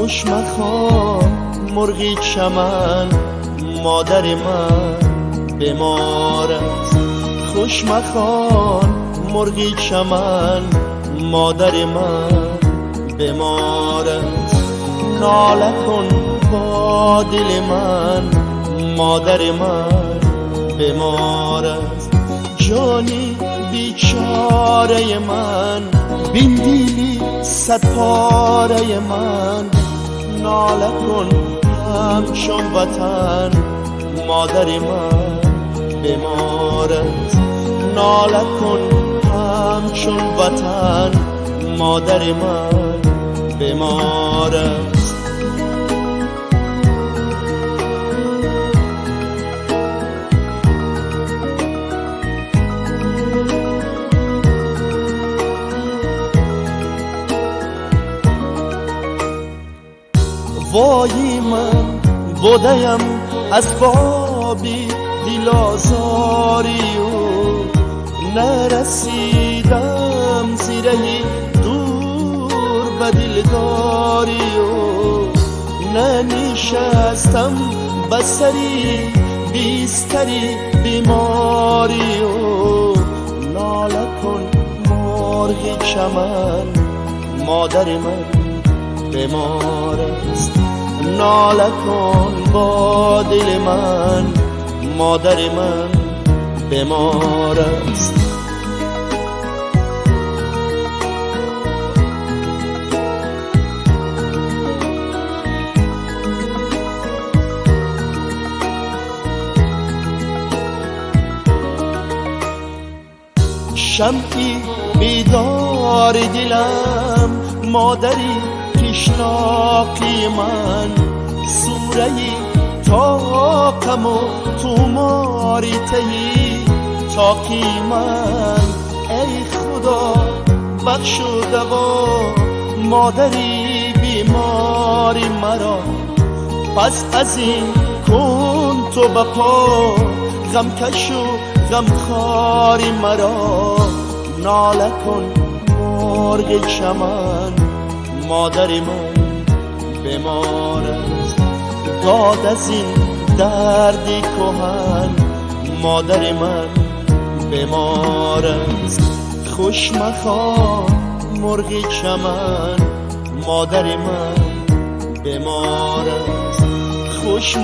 خوش مخوان مرغی چمن، مادر من بیمار است. خوش مخوان مرغی چمن، مادر من بیمار است. ناله کن با دل من، مادر من بیمار است. جانی بیچاره من، بین دیلی صد پاره من. ناله کن همچون وطن، مادر من بیمار است. ناله کن همچون وطن، مادر من بیمار است. وای من بودیم اسبابی دل آزاری و نرسیدم زیره دور به دلداری و ننشستم بسری بیستری بیماری و ناله کن مرغ چمن، مادر من بیمار است. ناله کن با دل من، مادر من بیمار است. شمعی بیدار دلم، مادری تشناقی من. سورهی تاقم و توماری تهی تاقی من. ای خدا بخش و دوا مادری بیماری مرا. پس از این کن تو بپا غمکش و غمخواری مرا. ناله کن مرغ چمن، مادر من بیمار است. داد از این دردی کهن، مادر من بیمار است. خوش مخوان مرغ چمن، مادر من بیمار است. خوش